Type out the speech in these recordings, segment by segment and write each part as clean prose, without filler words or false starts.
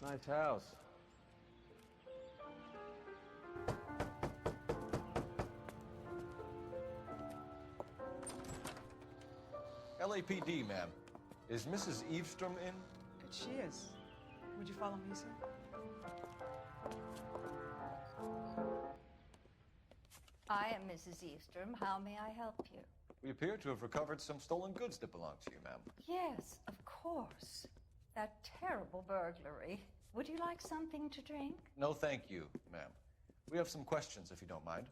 Nice house. LAPD, ma'am. Is Mrs. Eavestrom in? She is. Would you follow me, sir? I am Mrs. Eavestrom. How may I help you? We appear to have recovered some stolen goods that belong to you, ma'am. Yes, of course. That terrible burglary. Would you like something to drink? No, thank you, ma'am. We have some questions, if you don't mind.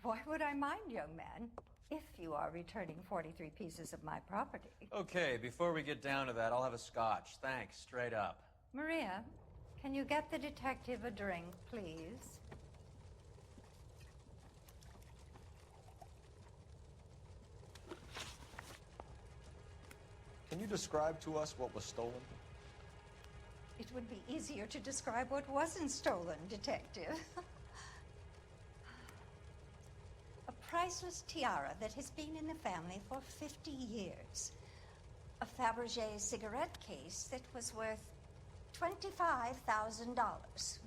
Why would I mind, young man, if you are returning 43 pieces of my property? Okay, before we get down to that, I'll have a scotch. Thanks, straight up. Maria, can you get the detective a drink, please? Can you describe to us what was stolen? It would be easier to describe what wasn't stolen, detective. A priceless tiara that has been in the family for 50 years. A Fabergé cigarette case that was worth $25,000.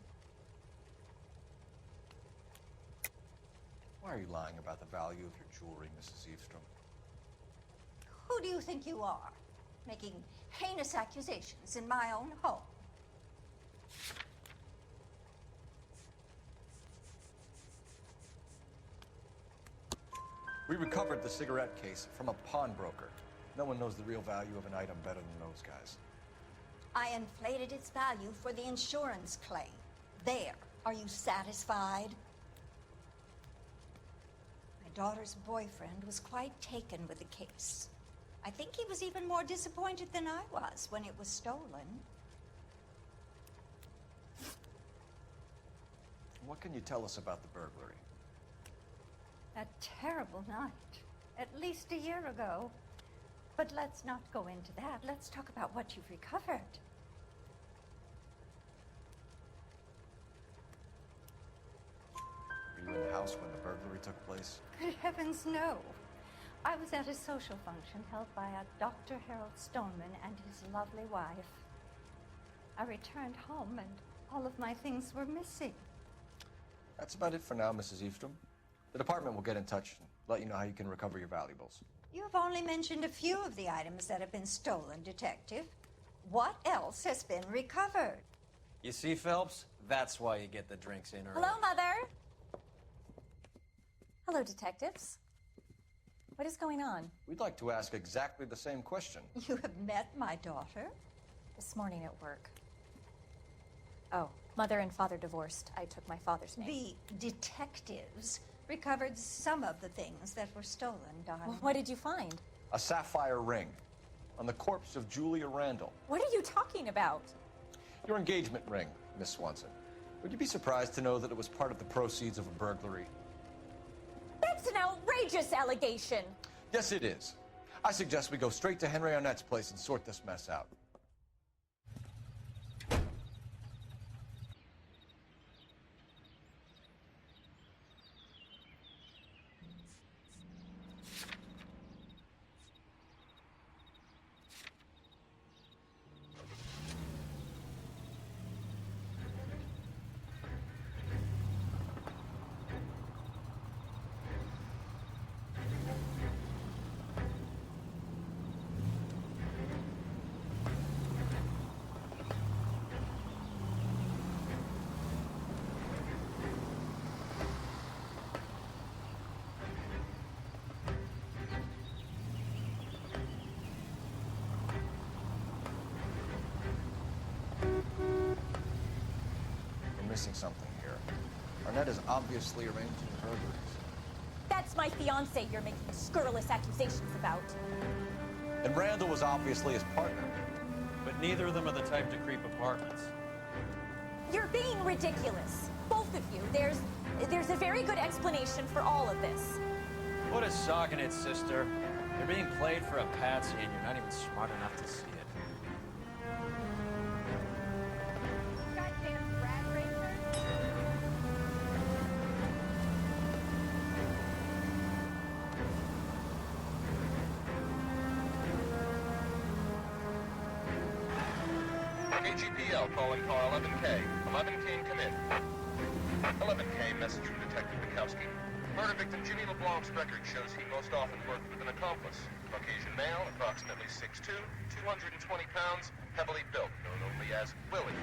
Why are you lying about the value of your jewelry, Mrs. Eavestrom? Who do you think you are, making heinous accusations in my own home? We recovered the cigarette case from a pawnbroker. No one knows the real value of an item better than those guys. I inflated its value for the insurance claim. There. Are you satisfied? My daughter's boyfriend was quite taken with the case. I think he was even more disappointed than I was when it was stolen. What can you tell us about the burglary? That terrible night, at least a year ago. But let's not go into that. Let's talk about what you've recovered. Were you in the house when the burglary took place? Good heavens, no. I was at a social function held by a Dr. Harold Stoneman and his lovely wife. I returned home and all of my things were missing. That's about it for now, Mrs. Eavestrom. The department will get in touch and let you know how you can recover your valuables. You have only mentioned a few of the items that have been stolen, Detective. What else has been recovered? You see, Phelps? That's why you get the drinks in early. Hello, Mother. Hello, detectives. What is going on? We'd like to ask exactly the same question. You have met my daughter? This morning at work. Oh, Mother and Father divorced. I took my father's name. The detectives recovered some of the things that were stolen, darling. Well, what did you find? A sapphire ring on the corpse of Julia Randall. What are you talking about? Your engagement ring, Miss Swanson. Would you be surprised to know that it was part of the proceeds of a burglary? That's an outrageous allegation. Yes, it is. I suggest we go straight to Henry Arnett's place and sort this mess out. Missing something here. Arnett is obviously arranging burglaries. That's my fiance you're making scurrilous accusations about. And Randall was obviously his partner. But neither of them are the type to creep apartments. You're being ridiculous. Both of you. There's a very good explanation for all of this. What a sogging it, sister. You're being played for a patsy and you're not even smart enough to see it. Goddamn rat racer. Okay, AGPL calling car 11K. 11K, come in. 11K, message from Detective Bukowski. Murder victim Jimmy LeBlanc's record shows he most often worked with an accomplice. Caucasian male, approximately 6'2", 220 pounds, heavily built, known only as Willie.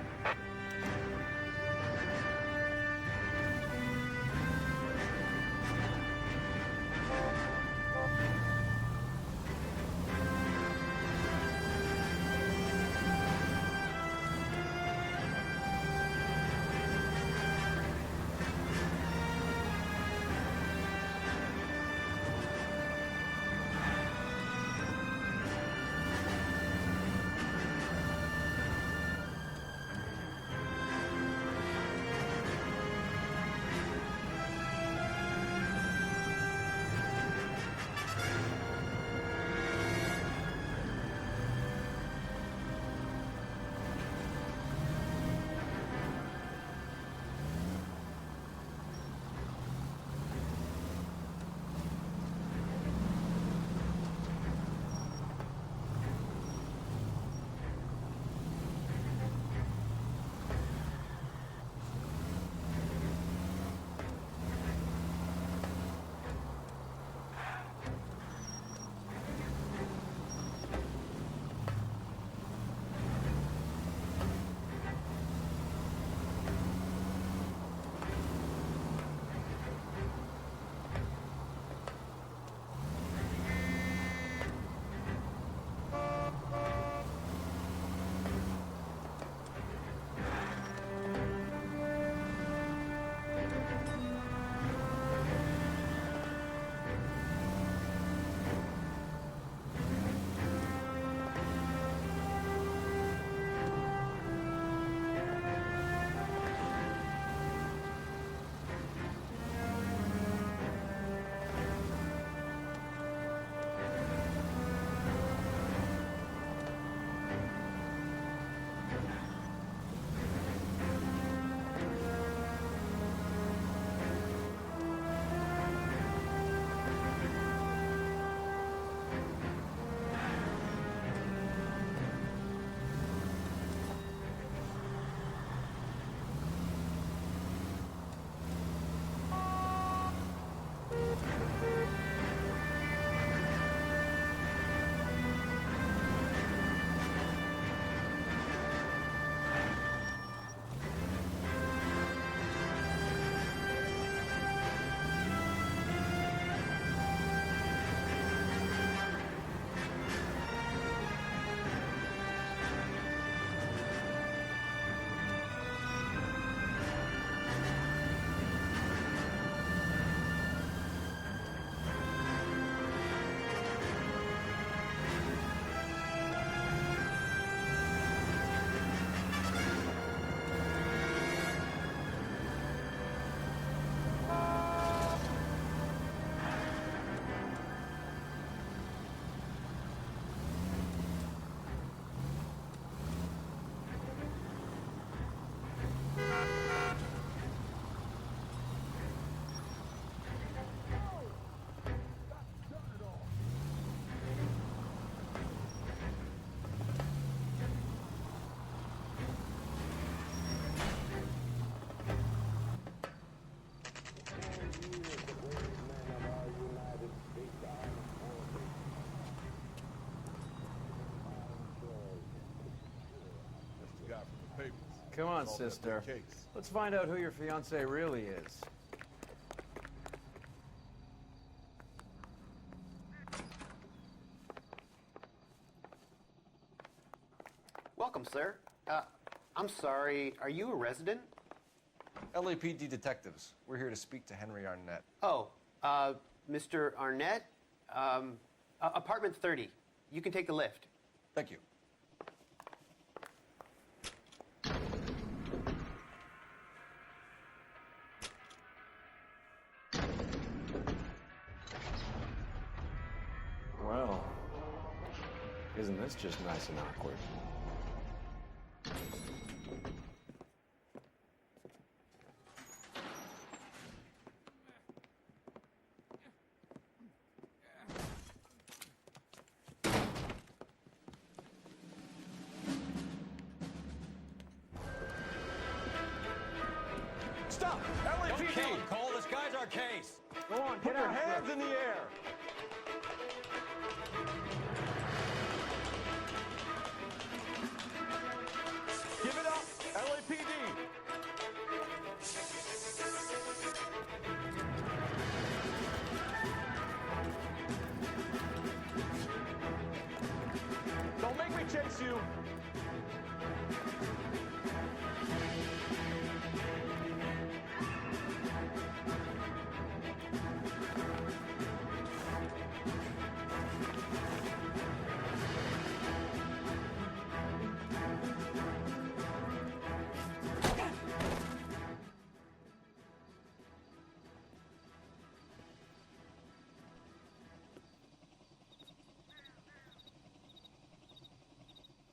Come on, sister. Let's find out who your fiancé really is. Welcome, sir. I'm sorry, are you a resident? LAPD detectives. We're here to speak to Henry Arnett. Oh, Mr. Arnett? Apartment 30. You can take the lift. Thank you. Well, isn't this just nice and awkward? Stop! Don't LAPD! kill him, Cole. This guy's our case. Go on, put your hands in the air! Give it up, LAPD! Don't make me chase you!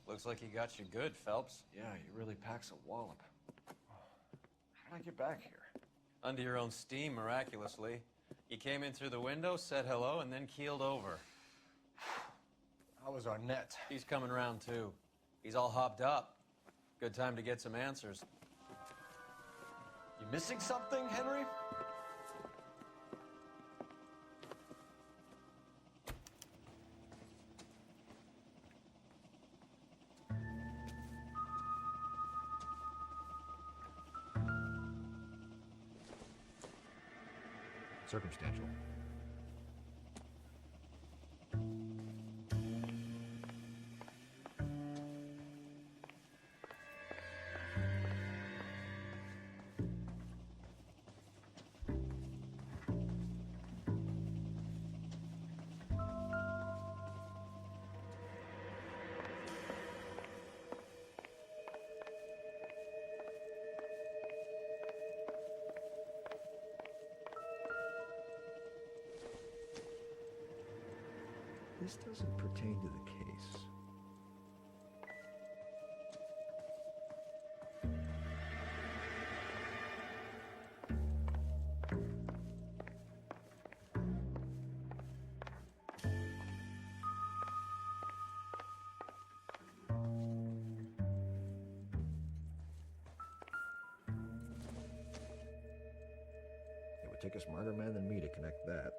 Looks like he got you good, Phelps. Yeah, he really packs a wallop. How did I get back here? Under your own steam, miraculously. You came in through the window, said hello, and then keeled over. How was Arnett? He's coming around, too. He's all hopped up. Good time to get some answers. You missing something, Henry? Circumstantial. This doesn't pertain to the case. It would take a smarter man than me to connect that.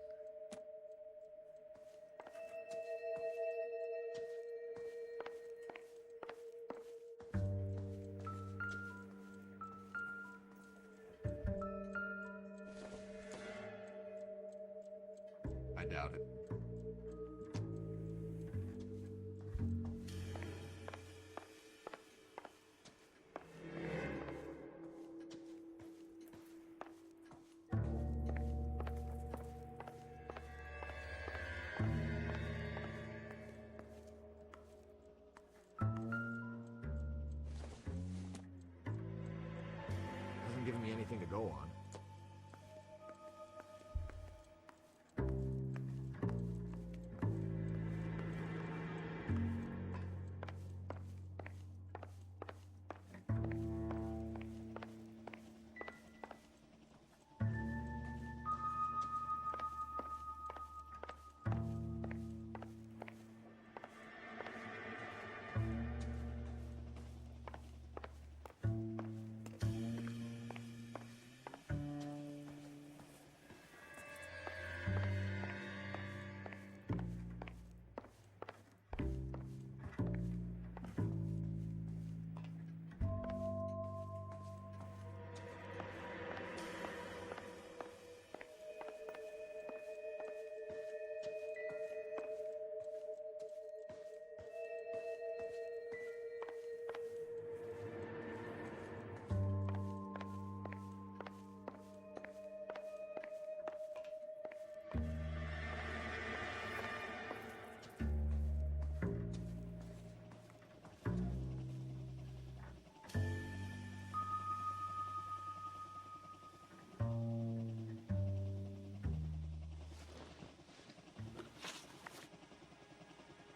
I doubt it. Hasn't given me anything to go on.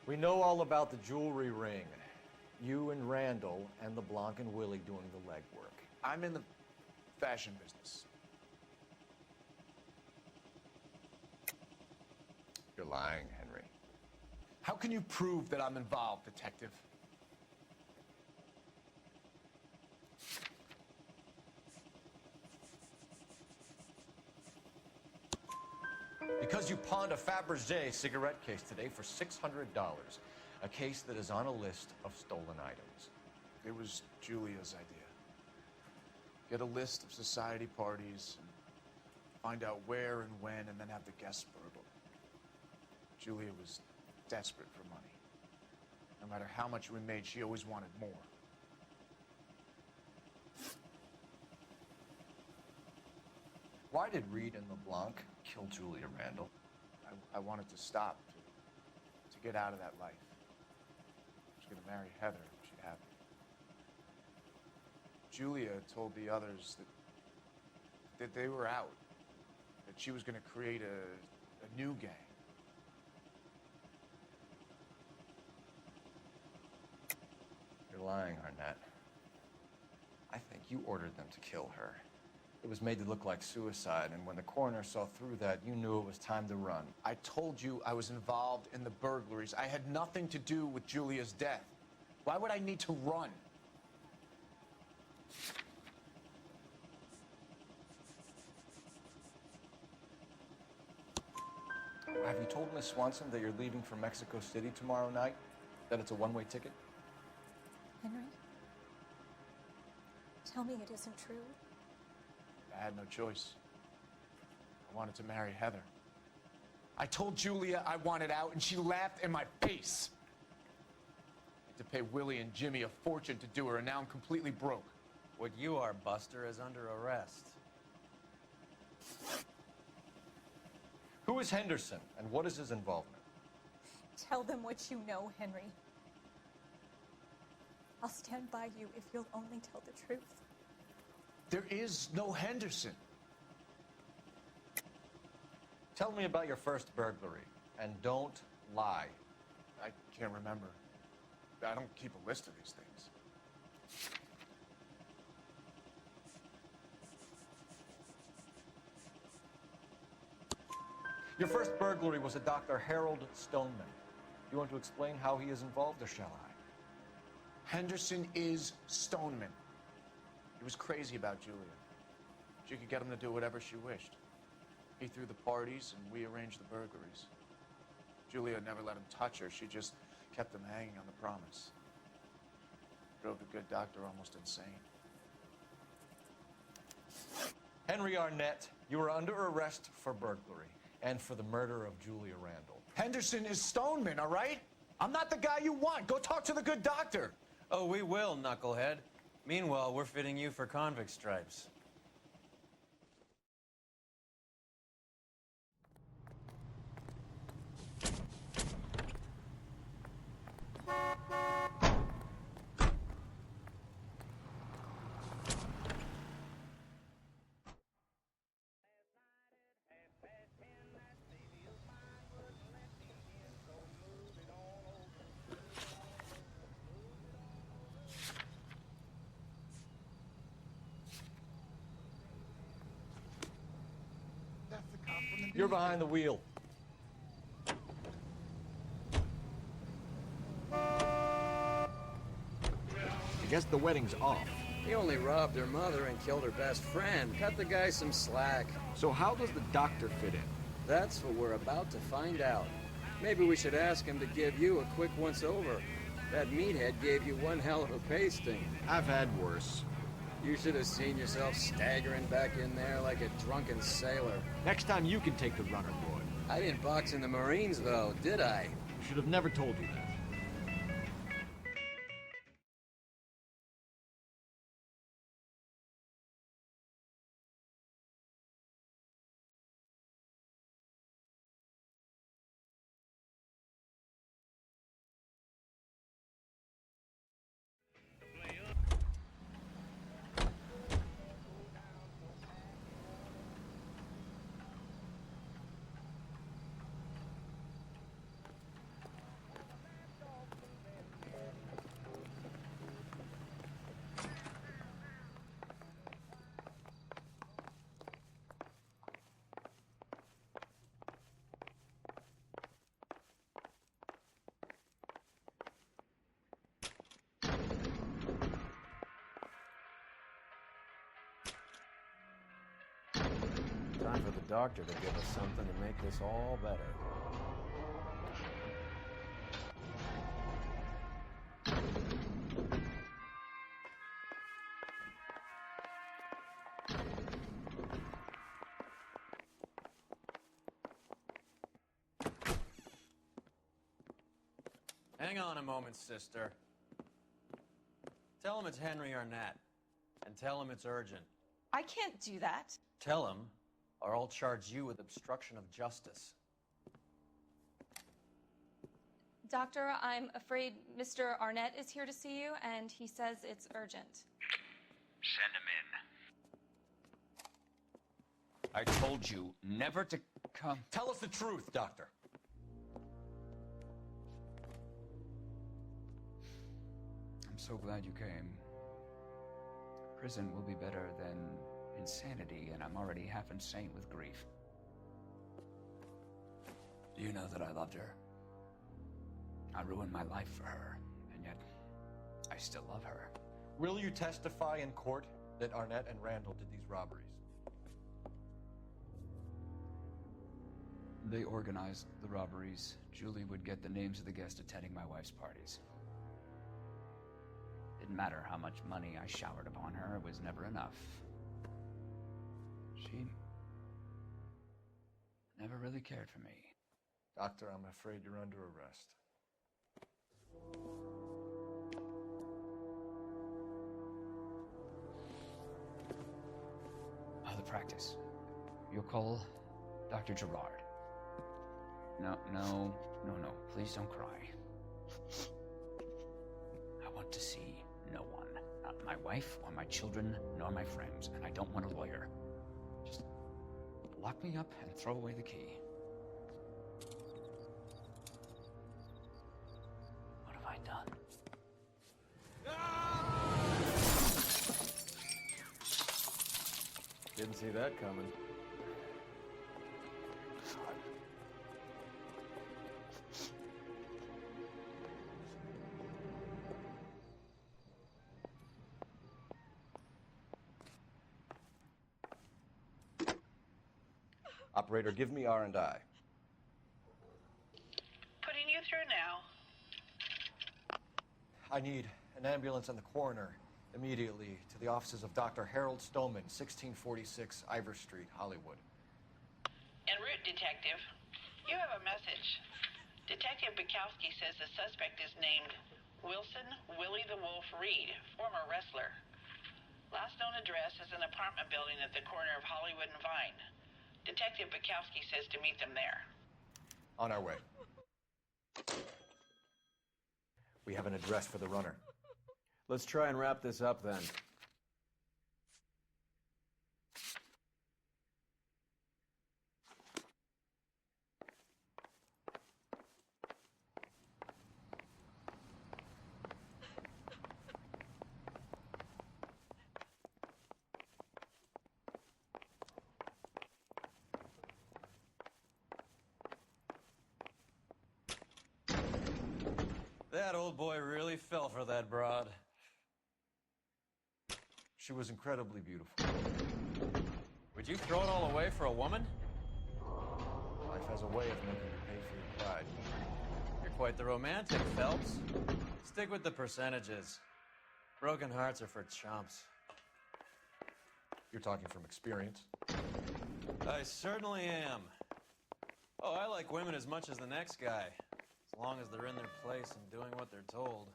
We know all about the jewelry ring. You and Randall and LeBlanc and Willie doing the legwork. I'm in the fashion business. You're lying, Henry. How can you prove that I'm involved, detective? says you pawned a Fabergé cigarette case today for $600. A case that is on a list of stolen items. It was Julia's idea. Get a list of society parties, and find out where and when, and then have the guests burgled. Julia was desperate for money. No matter how much we made, she always wanted more. Why did Reed and LeBlanc kill Julia Randall? I wanted to stop, to get out of that life. I was going to marry Heather if she'd have me. Julia told the others that they were out, that she was going to create a new gang. You're lying, Arnett. I think you ordered them to kill her. It was made to look like suicide, and when the coroner saw through that, you knew it was time to run. I told you I was involved in the burglaries. I had nothing to do with Julia's death. Why would I need to run? Have you told Miss Swanson that you're leaving for Mexico City tomorrow night? That it's a one-way ticket? Henry? Tell me it isn't true. I had no choice. I wanted to marry Heather. I told Julia I wanted out, and she laughed in my face. I had to pay Willie and Jimmy a fortune to do her, and now I'm completely broke. What you are, Buster, is under arrest. Who is Henderson, and what is his involvement? Tell them what you know, Henry. I'll stand by you if you'll only tell the truth. There is no Henderson. Tell me about your first burglary, and don't lie. I can't remember. I don't keep a list of these things. Your first burglary was a Dr. Harold Stoneman. You want to explain how he is involved, or shall I? Henderson is Stoneman. He was crazy about Julia. She could get him to do whatever she wished. He threw the parties, and we arranged the burglaries. Julia never let him touch her. She just kept him hanging on the promise. Drove the good doctor almost insane. Henry Arnett, you are under arrest for burglary and for the murder of Julia Randall. Henderson is Stoneman, all right? I'm not the guy you want. Go talk to the good doctor. Oh, we will, knucklehead. Meanwhile, we're fitting you for convict stripes. You're behind the wheel. I guess the wedding's off. He only robbed her mother and killed her best friend. Cut the guy some slack. So how does the doctor fit in? That's what we're about to find out. Maybe we should ask him to give you a quick once-over. That meathead gave you one hell of a pasting. I've had worse. You should have seen yourself staggering back in there like a drunken sailor. Next time you can take the runner, boy. I didn't box in the Marines, though, did I? Should have never told you that. time for the doctor to give us something to make this all better. Hang on a moment, sister. Tell him it's Henry Arnett. And tell him it's urgent. I can't do that. Tell him, or I'll charge you with obstruction of justice. Doctor, I'm afraid Mr. Arnett is here to see you, and he says it's urgent. Send him in. I told you never to come. Tell us the truth, Doctor. I'm so glad you came. Prison will be better than insanity, and I'm already half insane with grief. Do you know that I loved her? I ruined my life for her, and yet I still love her. Will you testify in court that Arnett and Randall did these robberies? They organized the robberies. Julie would get the names of the guests attending my wife's parties. Didn't matter how much money I showered upon her, it was never enough. She never really cared for me. Doctor, I'm afraid you're under arrest. The practice. You'll call Dr. Gerard. No. Please don't cry. I want to see no one. Not my wife, or my children, nor my friends. And I don't want a lawyer. Just lock me up and throw away the key. What have I done? Didn't see that coming. Operator, give me R&I. Putting you through now. I need an ambulance and the coroner immediately to the offices of Dr. Harold Stoneman, 1646 Ivor Street, Hollywood. En route, Detective. You have a message. Detective Bukowski says the suspect is named Wilson Willie the Wolf Reed, former wrestler. Last known address is an apartment building at the corner of Hollywood and Vine. Detective Bukowski says to meet them there. On our way. We have an address for the runner. Let's try and wrap this up then. That old boy really fell for that broad. She was incredibly beautiful. Would you throw it all away for a woman? Life has a way of making you pay for your pride. You're quite the romantic, Phelps. Stick with the percentages. Broken hearts are for chumps. You're talking from experience. I certainly am. Oh, I like women as much as the next guy. As long as they're in their place and doing what they're told.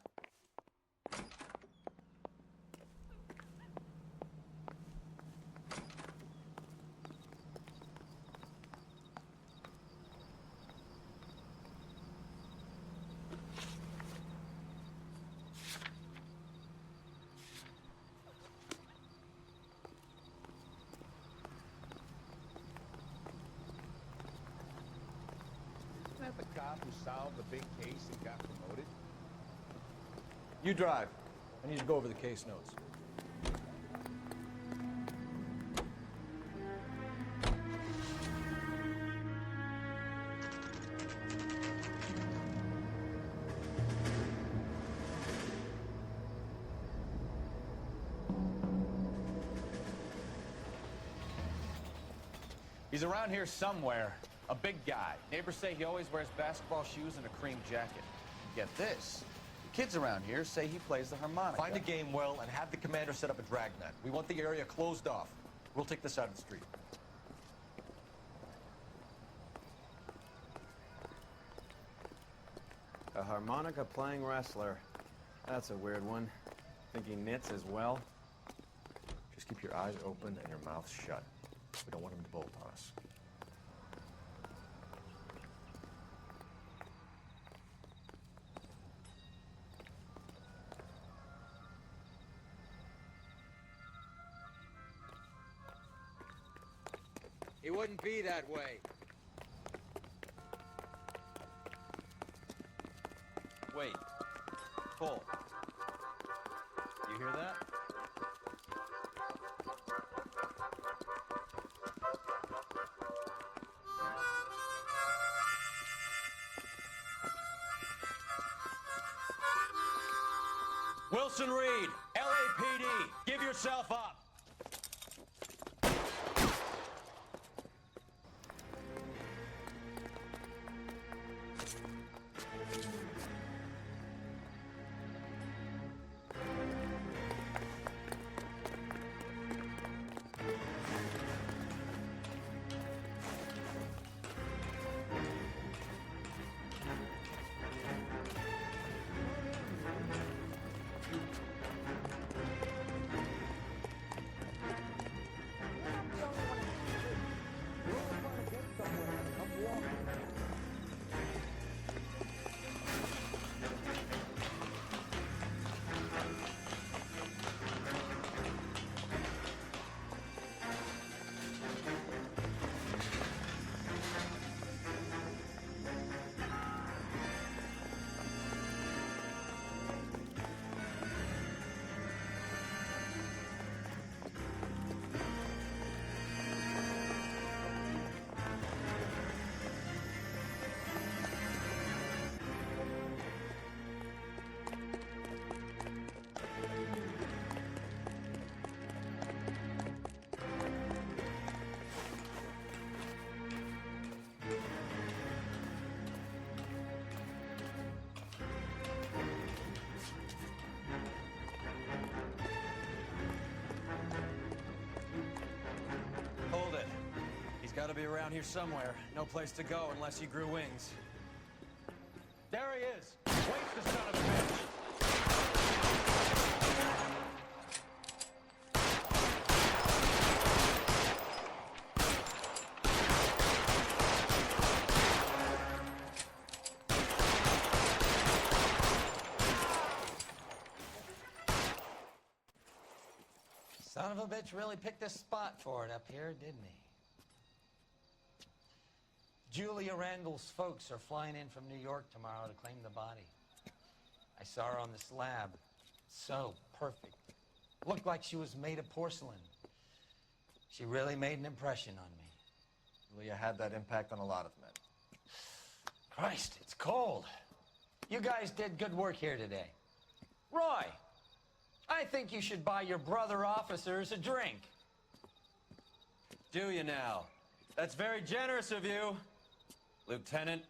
Isn't that the cop who solved the big case and got promoted? You drive. I need to go over the case notes. He's around here somewhere. A big guy. Neighbors say he always wears basketball shoes and a cream jacket. Get this. The kids around here say he plays the harmonica. Find a game well and have the commander set up a dragnet. We want the area closed off. We'll take this out of the street. A harmonica playing wrestler. That's a weird one. Think he knits as well? Just keep your eyes open and your mouth shut. We don't want him to bolt on us. He wouldn't be that way. Wait. Pull. You hear that? Wilson Reed, LAPD, give yourself up. He's got to be around here somewhere. No place to go unless he grew wings. There he is! Wait, the son of a bitch! Son of a bitch really picked this spot for it up here, didn't he? Julia Randall's folks are flying in from New York tomorrow to claim the body. I saw her on the slab. So perfect. Looked like she was made of porcelain. She really made an impression on me. Julia had that impact on a lot of men. Christ, it's cold. You guys did good work here today. Roy, I think you should buy your brother officers a drink. Do you now? That's very generous of you. Lieutenant,